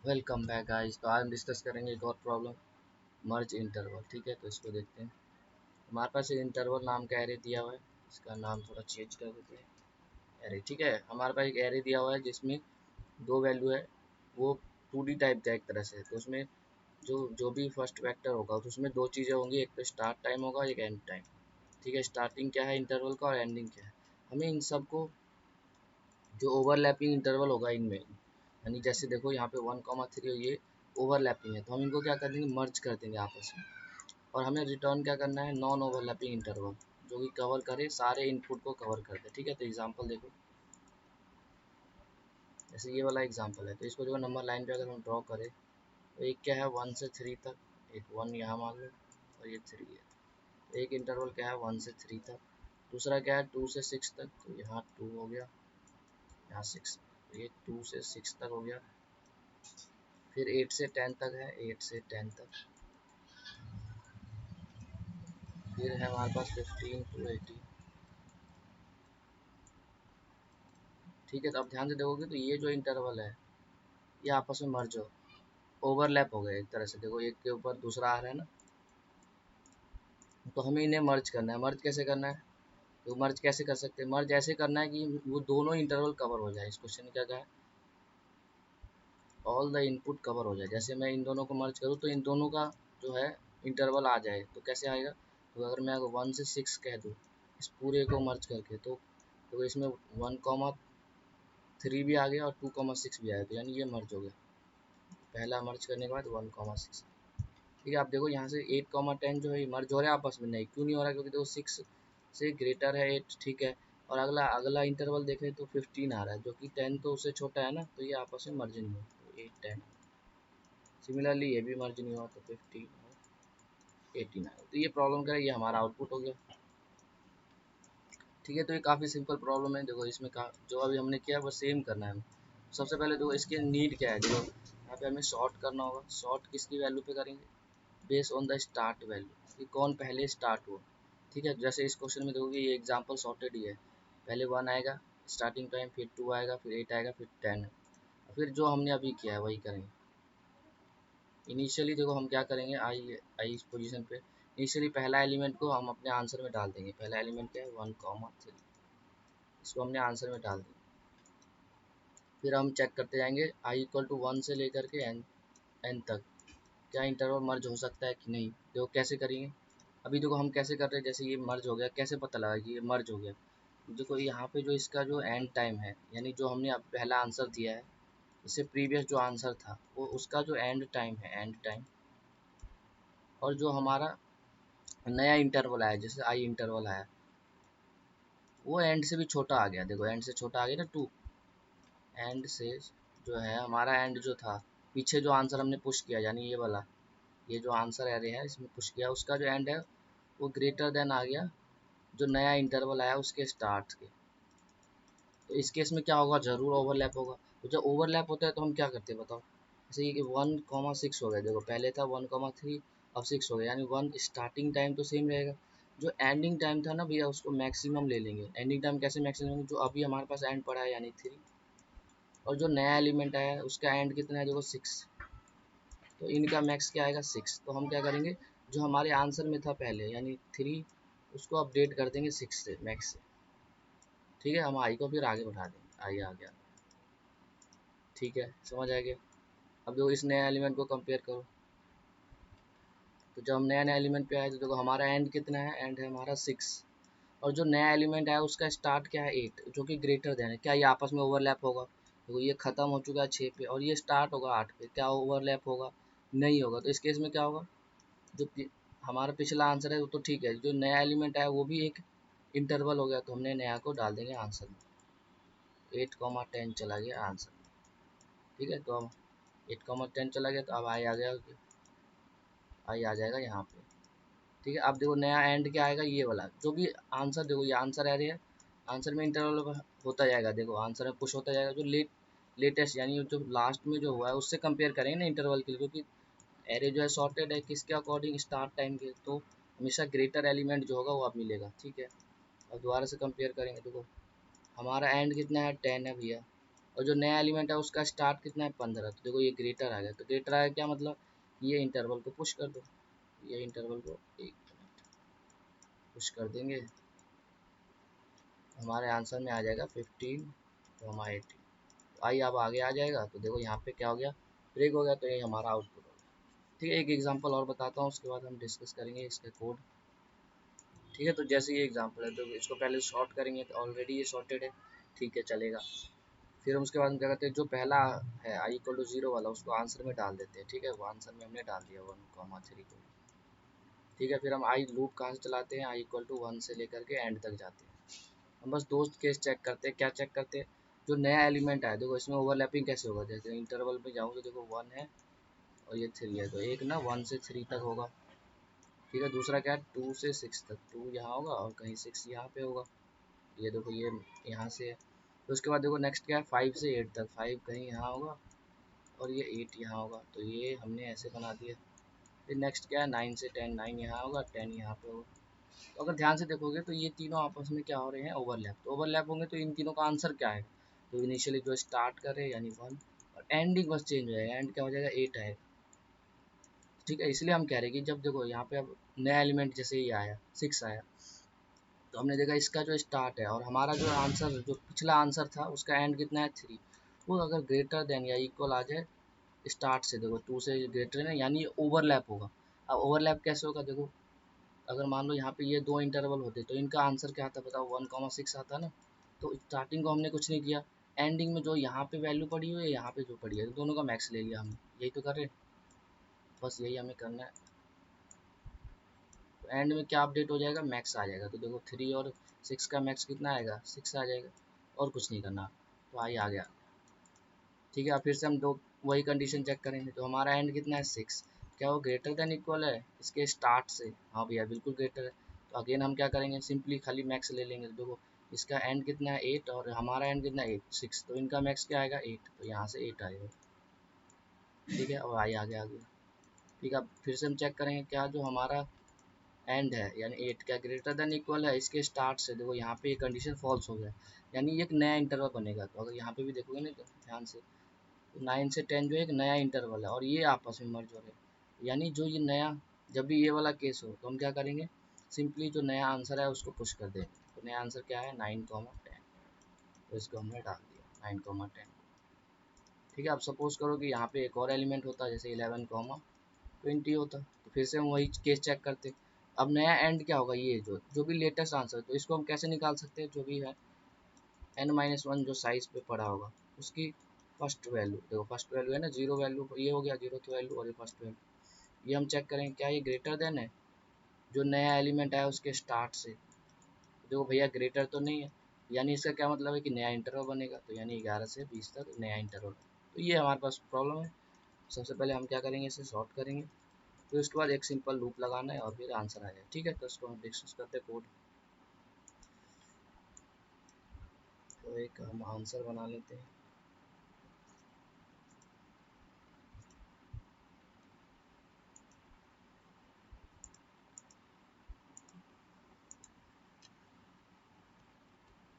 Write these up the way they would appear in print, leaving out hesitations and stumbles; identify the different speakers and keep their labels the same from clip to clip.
Speaker 1: Welcome back guys. तो आज हम डिस्कस करेंगे एक और प्रॉब्लम, मर्ज इंटरवल। ठीक है, तो इसको देखते हैं। हमारे पास एक इंटरवल नाम का एरे दिया हुआ है। इसका नाम थोड़ा चेंज कर देते हैं, एरे। ठीक है, हमारे पास एक एरे दिया हुआ है जिसमें दो वैल्यू है। वो 2D टाइप का एक तरह से। तो उसमें जो जो भी फर्स्ट वेक्टर होगा तो उसमें दो चीज़ें होंगी, एक तो स्टार्ट टाइम होगा, एक एंड टाइम। ठीक है, स्टार्टिंग क्या है इंटरवल का और एंडिंग क्या है। हमें इन सबको जो ओवरलैपिंग इंटरवल होगा इनमें, यानी जैसे देखो यहाँ पे 1,3 ये ओवरलैपिंग है, तो हम इनको क्या कर देंगे, मर्ज कर देंगे आपस में। और हमें रिटर्न क्या करना है, नॉन ओवरलैपिंग इंटरवल, जो कि कवर करे, सारे इनपुट को कवर कर दे। ठीक है, तो एग्जांपल देखो, जैसे ये वाला एग्जांपल है। तो इसको जो नंबर लाइन पे अगर हम ड्रॉ करें तो एक क्या है 1 से 3 तक, एक 1 यहाँ मान लो और ये 3 है। तो एक इंटरवल क्या है 1 से 3 तक, दूसरा क्या है 2 से 6 तक, तो यहाँ 2 हो गया, यहाँ 6, तो ये 2 से 6 तक हो गया। फिर 8 से 10 तक है, 8 से 10 तक। फिर है हमारे पास 15 टू 18। ठीक है, तो अब ध्यान से देखोगे तो ये जो इंटरवल है ये आपस में मर्ज हो, ओवरलैप हो गए एक तरह से। देखो एक के ऊपर दूसरा आ रहा है ना, तो हमें इन्हें मर्ज करना है। मर्ज कैसे करना है, तो मर्ज कैसे कर सकते हैं, मर्ज ऐसे करना है कि वो दोनों इंटरवल कवर हो जाए। इस क्वेश्चन में क्या है, ऑल द इनपुट कवर हो जाए। जैसे मैं इन दोनों को मर्ज करूँ तो इन दोनों का जो है इंटरवल आ जाए, तो कैसे आएगा, तो अगर मैं 1 से 6 कह दूँ इस पूरे को मर्ज करके, तो इसमें 1,3 भी आ गया और 2,6 भी आया, तो यानी ये मर्ज हो गया। पहला मर्ज करने के बाद 1,6। ठीक है, आप देखो यहाँ से 8,10 जो है मर्ज हो रहा है आपस में। नहीं, क्यों नहीं हो रहा, क्योंकि देखो 6 से ग्रेटर है 8। ठीक है, और अगला अगला इंटरवल देखें तो 15 आ रहा है, जो कि 10 तो उससे छोटा है ना, तो ये आपस में मर्ज नहीं हो, तो 8 10। सिमिलरली ये भी मर्ज नहीं हुआ, तो 15 और 18 आया। तो ये प्रॉब्लम क्या है, ये हमारा आउटपुट हो गया। ठीक है, तो ये काफ़ी सिंपल प्रॉब्लम है। देखो इसमें का जो अभी हमने किया वो सेम करना है। सबसे पहले देखो इसके नीड क्या है, देखो यहाँ पे हमें शॉर्ट करना होगा। शॉर्ट किसकी वैल्यू पे करेंगे, base on the start value, कि कौन पहले स्टार्ट हुआ। ठीक है, जैसे इस क्वेश्चन में देखोगे ये एग्जांपल सॉर्टेड ही है। पहले 1 आएगा स्टार्टिंग टाइम, फिर 2 आएगा, फिर 8 आएगा, फिर 10 है। फिर जो हमने अभी किया है वही करेंगे। इनिशियली देखो हम क्या करेंगे, आई आई इस पोजीशन पे इनिशियली पहला एलिमेंट को हम अपने आंसर में डाल देंगे। पहला एलिमेंट क्या है 1,3, इसको हमने आंसर में डाल दिया। फिर हम चेक करते जाएंगे आई इक्वल टू 1 से लेकर के एन तक क्या इंटरवल मर्ज हो सकता है कि नहीं। देखो कैसे करेंगे, अभी देखो हम कैसे कर रहे हैं। जैसे ये मर्ज हो गया, कैसे पता लगा कि ये मर्ज हो गया, देखो यहाँ पे जो इसका जो एंड टाइम है, यानी जो हमने अब पहला आंसर दिया है, इससे प्रीवियस जो आंसर था वो उसका जो एंड टाइम है, एंड टाइम, और जो हमारा नया इंटरवल आया, जैसे आई इंटरवल आया, वो एंड से भी छोटा आ गया। देखो एंड से छोटा आ गया ना 2, एंड से जो है हमारा एंड जो था, पीछे जो आंसर हमने पुश किया, यानी ये वाला, ये जो आंसर एरे है इसमें पुश किया, उसका जो एंड है वो ग्रेटर देन आ गया जो नया इंटरवल आया उसके स्टार्ट के। तो इस केस में क्या होगा, जरूर ओवरलैप होगा। तो जब ओवरलैप होता है तो हम क्या करते हैं बताओ। जैसे ये कि 1,6 हो गया, देखो पहले था 1,3, अब 6 हो गया, यानी 1 स्टार्टिंग टाइम तो सेम रहेगा। जो एंडिंग टाइम था ना भैया, उसको मैक्सिमम ले लेंगे। एंडिंग टाइम कैसे मैक्सिमम लेंगे, जो अभी हमारे पास एंड पड़ा है यानी 3, और जो नया एलिमेंट आया है उसका एंड कितना है, देखो 6, तो इनका मैक्स क्या आएगा 6। तो हम क्या करेंगे, जो हमारे आंसर में था पहले यानी 3, उसको अपडेट कर देंगे 6 से, मैक्स से। ठीक है, हम आई को फिर आगे बढ़ा देंगे, आई आ गया। ठीक है, समझ आ गया। अब देखो इस नया एलिमेंट को कंपेयर करो, तो जब हम नया नया एलिमेंट पे आए तो देखो हमारा एंड कितना है, एंड है हमारा 6, और जो नया एलिमेंट आया उसका स्टार्ट क्या है 8, जो कि ग्रेटर देन है। क्या ये आपस में ओवरलैप होगा, देखो ये खत्म हो चुका है 6 पे और ये स्टार्ट होगा 8 पे, क्या ओवरलैप होगा, नहीं होगा। तो इस केस में क्या होगा, जो हमारा पिछला आंसर है वो तो ठीक है, जो नया एलिमेंट आया वो भी एक इंटरवल हो गया, तो हमने नया को डाल देंगे आंसर में। 8,10 चला गया आंसर में। ठीक है, तो अब 8,10 चला गया, तो अब आई आ गया, आई आ जाएगा यहाँ पे। ठीक है, अब देखो नया एंड क्या आएगा, ये वाला जो भी आंसर, देखो ये आंसर आ रही है, आंसर में इंटरवल होता जाएगा। देखो आंसर में पुश होता जाएगा, जो लेटेस्ट यानी जो लास्ट में जो हुआ है उससे कंपेयर करेंगे ना इंटरवल के लिए, क्योंकि एरे जो है सॉर्टेड है किसके अकॉर्डिंग, स्टार्ट टाइम के, तो हमेशा ग्रेटर एलिमेंट जो होगा वो आप मिलेगा। ठीक है, और दोबारा से कंपेयर करेंगे, देखो हमारा एंड कितना है 10 है भैया, और जो नया एलिमेंट है उसका स्टार्ट कितना है 15। तो देखो ये ग्रेटर आ गया, तो ग्रेटर आ गया क्या मतलब, ये इंटरवल को पुश कर दो, ये इंटरवल को एक पुश कर देंगे, हमारे आंसर में आ जाएगा 15,18। आई अब आगे आ जाएगा, तो देखो यहाँ पे क्या हो गया, ब्रेक हो गया, तो ये हमारा आउटपुट हो गया। ठीक है, एक एग्जांपल और बताता हूँ, उसके बाद हम डिस्कस करेंगे इसका कोड। ठीक है, तो जैसे ये एग्जांपल है, तो इसको पहले शॉर्ट करेंगे, तो ऑलरेडी ये शॉर्टेड है, ठीक है चलेगा। फिर हम उसके बाद हम क्या करते हैं, जो पहला है आई इक्वल टू 0 वाला, उसको आंसर में डाल देते हैं। ठीक है, वो आंसर में हमने डाल दिया 1,3 को। ठीक है, फिर हम आई लूप कहाँ से चलाते हैं, आई इक्वल टू 1 से लेकर के एंड तक जाते हैं। हम बस दोस्त केस चेक करते हैं, क्या चेक करते हैं, जो नया एलिमेंट है, देखो इसमें ओवरलैपिंग कैसे होगा, जैसे इंटरवल में जाऊँ तो देखो 1 है और ये 3 है, तो एक ना 1 से 3 तक होगा। ठीक है, दूसरा क्या है 2 से 6 तक, 2 यहाँ होगा और कहीं 6 यहाँ पे होगा, ये देखो ये यहाँ से है। तो उसके बाद देखो नेक्स्ट क्या है 5 से 8 तक, 5 कहीं यहाँ होगा और ये 8 यहाँ होगा, तो ये हमने ऐसे बना दिया। फिर नेक्स्ट क्या है 9 से 10, 9 यहाँ होगा, 10 यहाँ पे होगा। तो अगर ध्यान से देखोगे तो ये तीनों आपस में क्या हो रहे हैं, ओवरलैप। तो ओवरलैप होंगे तो इन तीनों का आंसर क्या है, तो इनिशियली जो स्टार्ट करे यानी 1 और एंडिंग बस चेंज हो जाएगा, एंड क्या हो जाएगा 8 आएगा। ठीक है, इसलिए हम कह रहे हैं कि जब देखो यहाँ पे अब नया एलिमेंट जैसे ही आया 6 आया, तो हमने देखा इसका जो स्टार्ट है और हमारा जो आंसर जो पिछला आंसर था उसका एंड कितना है 3, वो अगर ग्रेटर देन या इक्वल आ जाए स्टार्ट से, देखो 2 से ग्रेटर है यानी ओवरलैप होगा। अब ओवरलैप कैसे होगा, देखो अगर मान लो यहाँ पे ये दो इंटरवल होते तो इनका आंसर क्या आता बताओ 1,6 आता ना। तो स्टार्टिंग को हमने कुछ नहीं किया, एंडिंग में जो यहाँ पे वैल्यू पड़ी हुई है यहाँ पे जो पड़ी है, तो दोनों का मैक्स ले लिया हमने, यही तो कर रहे हैं, बस यही हमें करना है। तो एंड में क्या अपडेट हो जाएगा, मैक्स आ जाएगा। तो देखो 3 और 6 का मैक्स कितना आएगा 6 आ जाएगा, और कुछ नहीं करना। तो आई आ गया। ठीक है, अब फिर से हम दो वही कंडीशन चेक करेंगे, तो हमारा एंड कितना है 6, क्या वो ग्रेटर देन इक्वल है इसके स्टार्ट से, हाँ भैया बिल्कुल ग्रेटर है। तो अगेन हम क्या करेंगे, सिंपली खाली मैक्स ले लेंगे। तो देखो इसका एंड कितना है 8 और हमारा एंड कितना है 8 6, तो इनका मैक्स क्या आएगा 8, तो यहाँ से 8 आएगा। ठीक है, और आई आगे आ गया। ठीक है, अब फिर से हम चेक करेंगे क्या जो हमारा एंड है यानी 8 क्या ग्रेटर देन इक्वल है इसके स्टार्ट से, देखो यहाँ पे ये कंडीशन फॉल्स हो गया, यानी एक नया इंटरवल बनेगा। तो अगर यहाँ पे भी देखोगे ना तो ध्यान से, 9 से 10 जो है एक नया इंटरवल है और ये आपस में मर्ज हो रहे हैं, यानी जो ये नया, जब भी ये वाला केस हो तो हम क्या करेंगे, सिंपली जो नया आंसर है उसको पुश कर देंगे। तो नया आंसर क्या है 9,10, तो इसको हमने डाल दिया 9,10। ठीक है, अब सपोज करो कि यहाँ पे एक और एलिमेंट होता जैसे 11,20 होता, तो फिर से हम वही केस चेक करते। अब नया एंड क्या होगा, ये जो भी लेटेस्ट आंसर, तो इसको हम कैसे निकाल सकते हैं, जो भी है n-1 जो साइज पे पड़ा होगा उसकी फर्स्ट वैल्यू, देखो फर्स्ट वैल्यू है ना 0 वैल्यू, ये हो गया 0th वैल्यू और ये फर्स्ट वैल्यू, ये हम चेक करेंगे क्या ये ग्रेटर देन है जो नया एलिमेंट आया उसके स्टार्ट से। देखो भैया ग्रेटर तो नहीं है, यानी इसका क्या मतलब है कि नया इंटरवल बनेगा, तो यानी 11 से 20 तक नया इंटरवल। तो ये हमारे पास प्रॉब्लम है। सबसे पहले हम क्या करेंगे, इसे सॉर्ट करेंगे, फिर उसके बाद एक सिंपल लूप लगाना है और फिर आंसर आ जाए। ठीक है, तो इसको हम डिस्कस करते हैं कोड। तो एक हम आंसर बना लेते हैं।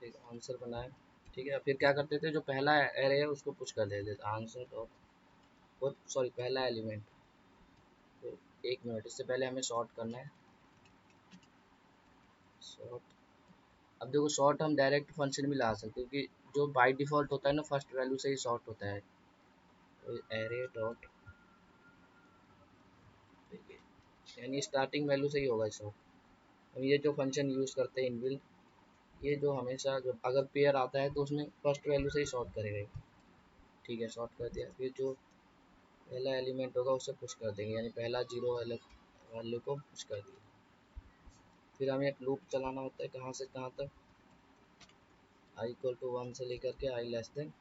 Speaker 1: एक आंसर बनाए। ठीक है, फिर क्या करते थे, जो पहला एरे है उसको पुश कर देते थे आंसर और वो सॉरी पहला एलिमेंट। तो एक मिनट, इससे पहले हमें सॉर्ट करना है, सॉर्ट। अब देखो सॉर्ट हम डायरेक्ट फंक्शन भी ला सकते हैं, क्योंकि जो बाय डिफ़ॉल्ट होता है ना फर्स्ट वैल्यू से ही सॉर्ट होता है। तो एरे डॉट, यानी स्टार्टिंग वैल्यू से ही होगा सॉर्ट। अब ये जो फंक्शन यूज़ करते हैं इनबिल्ट, ये जो हमेशा जो अगर पेयर आता है तो उसमें फर्स्ट वैल्यू से ही सॉर्ट करेगा। ठीक है, सॉर्ट कर दिया, फिर जो पहला एलिमेंट होगा उसे पुश कर देंगे, यानी पहला 0 वैल्यू को पुश कर दिया। फिर हमें एक लूप चलाना होता है, कहाँ से कहाँ तक, आई इक्वल टू 1 से लेकर के i less than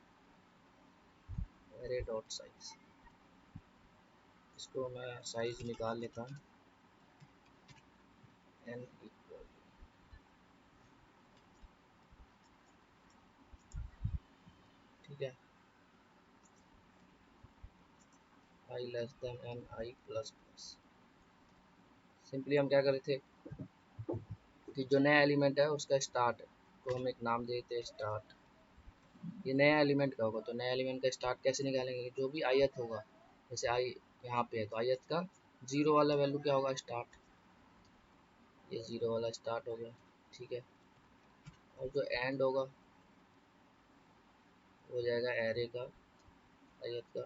Speaker 1: array dot size. इसको मैं साइज निकाल लेता हूँ एन इक्वल, ठीक है, आई लेस देन एन आई प्लस प्लस। सिंपली हम क्या कर रहे थे कि जो नया एलिमेंट है उसका स्टार्ट है, तो हम एक नाम देते हैं स्टार्ट। ये नया एलिमेंट का होगा, तो नया एलिमेंट का स्टार्ट कैसे निकालेंगे, जो भी ith होगा, जैसे आई यहाँ पे है तो ith का जीरो वाला वैल्यू क्या होगा स्टार्ट, ये जीरो वाला स्टार्ट हो गया, ठीक है। और जो एंड होगा हो जाएगा एरे का ith का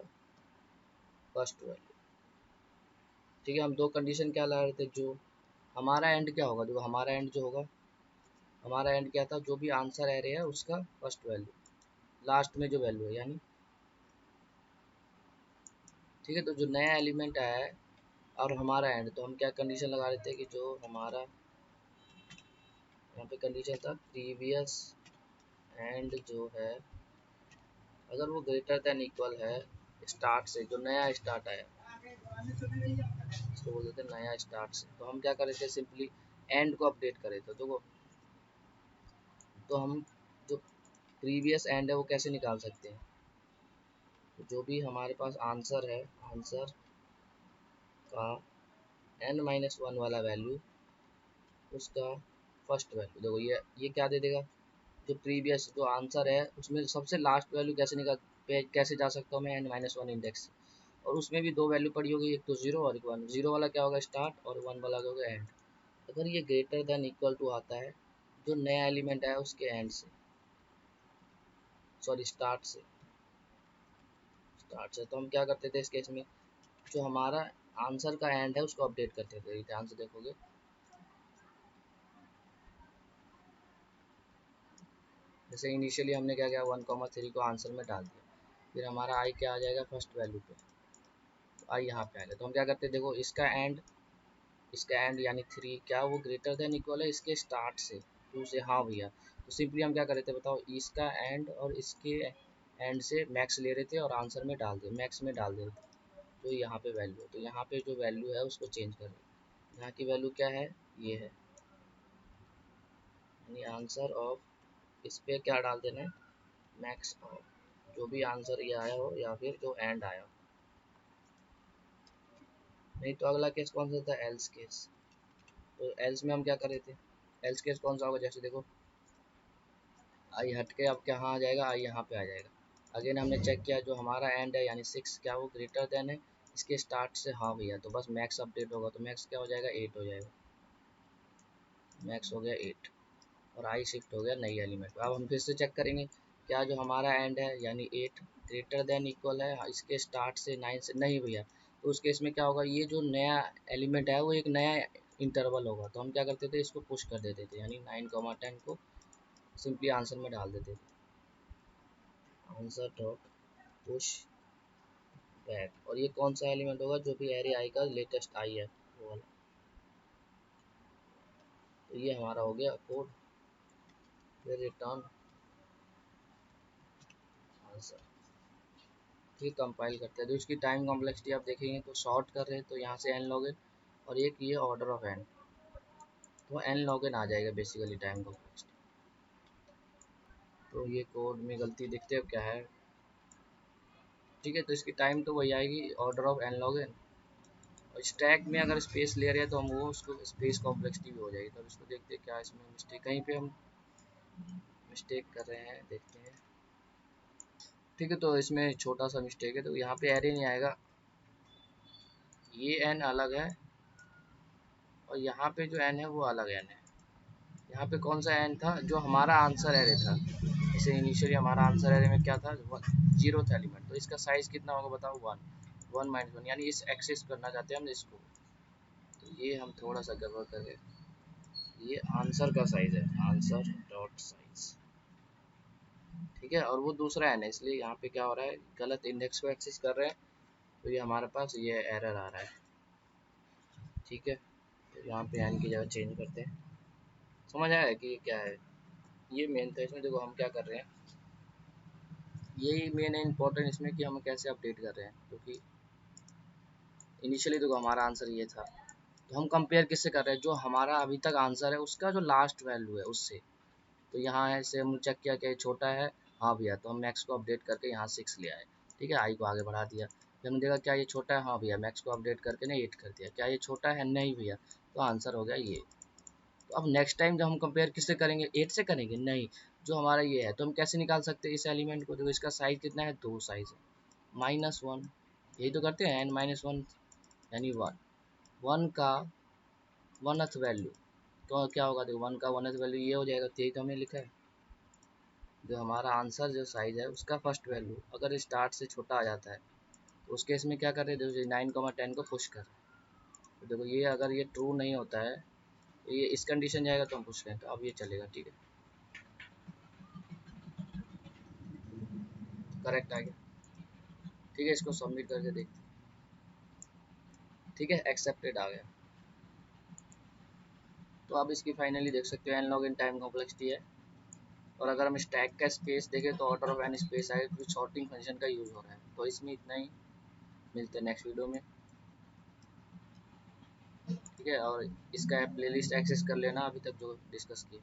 Speaker 1: फर्स्ट वैल्यू, ठीक है। हम दो कंडीशन क्या लगा रहे थे, जो हमारा एंड क्या होगा, जो हमारा एंड जो होगा, हमारा एंड क्या था, जो भी आंसर एरे है उसका फर्स्ट वैल्यू लास्ट में जो वैल्यू है यानी, ठीक है। तो जो नया एलिमेंट आया है और हमारा एंड, तो हम क्या कंडीशन लगा रहे थे कि जो हमारा यहाँ पे कंडीशन था प्रीवियस एंड जो है अगर वो ग्रेटर देन इक्वल है स्टार्ट से, जो नया स्टार्ट आया इसको बोल देते हैं नया स्टार्ट से, तो हम क्या करे थे सिंपली एंड को अपडेट करे थे। तो हम जो प्रीवियस एंड है वो कैसे निकाल सकते हैं, तो जो भी हमारे पास आंसर है, आंसर का n-1 वाला वैल्यू उसका फर्स्ट वैल्यू, देखो ये क्या दे देगा, जो प्रीवियस जो आंसर है उसमें सबसे लास्ट वैल्यू कैसे कैसे जा सकता हूँ मैं n-1 इंडेक्स से, और उसमें भी दो वैल्यू पड़ी होगी, एक तो जीरो और एक वन, जीरो वाला क्या होगा स्टार्ट और वन वाला क्या होगा एंड। अगर ये ग्रेटर देन इक्वल टू आता है जो नया एलिमेंट है उसके एंड से, सॉरी स्टार्ट से, तो हम क्या करते थे इस केस में, जो हमारा आंसर का एंड है उसको अपडेट करते थे, ध्यान से देखोगे जैसे इनिशियली हमने क्या किया 1,3 को आंसर में डाल दिया, फिर हमारा आई क्या आ जाएगा फर्स्ट वैल्यू पे, तो आई यहाँ पे आ गया, तो हम क्या करते हैं देखो इसका एंड यानी 3 क्या वो ग्रेटर देन इक्वल है इसके स्टार्ट से, टू से, हाँ भैया, तो सिंपली हम क्या कर रहे थे बताओ, इसका एंड और इसके एंड से मैक्स ले रहे थे और आंसर में डाल दिए, मैक्स में डाल दे रहे थे, तो यहाँ पे वैल्यू है, तो यहाँ पे जो वैल्यू है उसको चेंज कर रहे हैं, यहाँ की वैल्यू क्या है ये है, यानी आंसर ऑफ इस पे क्या डाल देना है मैक्स ऑफ जो भी आंसर ये आया हो या फिर जो एंड आया हो, नहीं तो अगला केस कौन सा था एल्स केस, तो एल्स में हम क्या कर रहे थे, एल्स केस कौन सा होगा, जैसे देखो आई हट के अब क्या आ जाएगा, आई यहाँ पे आ जाएगा, अगेन हमने चेक किया जो हमारा एंड है यानी 6 क्या वो ग्रेटर देन है इसके स्टार्ट से, हाँ भैया, तो बस मैक्स अपडेट होगा, तो मैक्स क्या हो जाएगा 8 हो जाएगा, मैक्स हो गया 8 और आई शिफ्ट हो गया नई एलिमेंट पे। अब हम फिर से चेक करेंगे क्या जो हमारा एंड है यानी 8 ग्रेटर देन इक्वल है इसके स्टार्ट से 9 से, नहीं भैया, तो उस केस में क्या होगा, ये जो नया एलिमेंट है वो एक नया इंटरवल होगा, तो हम क्या करते थे इसको पुश कर देते थे, यानी 9,10 को सिंपली आंसर में डाल देते थे, आंसर डॉट पुश बैक, और ये कौन सा एलिमेंट होगा, जो भी एरे आई का लेटेस्ट आई है वो वाला, तो ये हमारा हो गया कोड, फिर रिटर्न आंसर, ठीक कंपाइल करते हैं, तो इसकी टाइम कॉम्प्लेक्सिटी आप देखेंगे तो शॉर्ट कर रहे हैं तो यहाँ से एन लॉग एन और एक ये ऑर्डर ऑफ एन, तो एन लॉग एन आ जाएगा बेसिकली टाइम कॉम्प्लेक्सिटी, तो ये कोड में गलती दिखते हो क्या है, ठीक है, तो इसकी टाइम तो वही आएगी order of n log n, और स्टैक में अगर स्पेस ले रहे हैं तो हम वो उसको स्पेस कॉम्प्लेक्सिटी भी हो जाएगी, तो इसको देखते हैं क्या इसमें मिस्टेक, कहीं पे हम मिस्टेक कर रहे हैं देखते हैं, ठीक है, तो इसमें छोटा सा मिस्टेक है, तो यहाँ पे एरे नहीं आएगा, ये एन अलग है और यहाँ पे जो एन है वो अलग एन है, यहाँ पे कौन सा एन था जो हमारा आंसर एरे था, जैसे इनिशियली हमारा आंसर एरे में क्या था जीरो था एलिमेंट, तो इसका साइज कितना होगा बताओ 1 यानी इस एक्सेस करना चाहते हैं हम इसको, तो ये हम थोड़ा सा गड़बड़ कर रहे हैं, ये आंसर का साइज है आंसर डॉट साइज, ठीक है, और वो दूसरा एन है इसलिए यहाँ पे क्या हो रहा है गलत इंडेक्स को एक्सेस कर रहे हैं, तो ये हमारे पास ये एरर आ रहा है, ठीक है, तो यहाँ पे एन की जगह चेंज करते हैं, समझ आया कि ये क्या है, ये मेन था इसमें, देखो हम क्या कर रहे हैं, यही मेन है इम्पोर्टेंट इसमें कि हम कैसे अपडेट कर रहे हैं, क्योंकि इनिशियली देखो हमारा आंसर ये था, तो हम कंपेयर किससे कर रहे हैं, जो हमारा अभी तक आंसर है उसका जो लास्ट वैल्यू है उससे, तो यहाँ है से हम चेक किया कि छोटा है, हाँ भैया, तो हम मैक्स को अपडेट करके यहाँ 6 ले आए, ठीक है, आई को आगे बढ़ा दिया, फिर हमने देखा क्या ये छोटा है, हाँ भैया, मैक्स को अपडेट करके ना 8 कर दिया, क्या ये छोटा है, नहीं भैया, तो आंसर हो गया ये, तो अब नेक्स्ट टाइम जब हम कंपेयर किससे करेंगे 8 से करेंगे, नहीं, जो हमारा ये है, तो हम कैसे निकाल सकते हैं इस एलिमेंट को? देखो इसका साइज कितना है, 2 साइज है, -1, यही तो करते हैं n-1 यानी 1, 1 का 1th वैल्यू, तो क्या होगा? देखो 1 का 1th वैल्यू ये हो जाएगा, तो यही तो हमने लिखा है। जो हमारा आंसर जो साइज है उसका फर्स्ट वैल्यू अगर स्टार्ट से छोटा आ जाता है, तो उस केस में क्या कर रहे हैं? देखो 9, 10 को पुश कर रहे हैं। तो देखो ये अगर ये ट्रू नहीं होता है, तो ये इस कंडीशन जाएगा तो हम पुश लें, तो अब ये चलेगा, ठीक है, करेक्ट आ गया। ठीक है, इसको सबमिट करके देखते हैं। ठीक है, एक्सेप्टेड आ गया। तो आप इसकी फाइनली देख सकते हो n log n time complexity है। और अगर हम स्टैक का स्पेस देखें तो ऑर्डर ऑफ एन स्पेस आए, तो सॉर्टिंग फंक्शन का यूज़ हो रहा है। तो इसमें इतना ही, मिलते हैं नेक्स्ट वीडियो में। ठीक है, और इसका प्लेलिस्ट एक्सेस कर लेना अभी तक जो डिस्कस किया।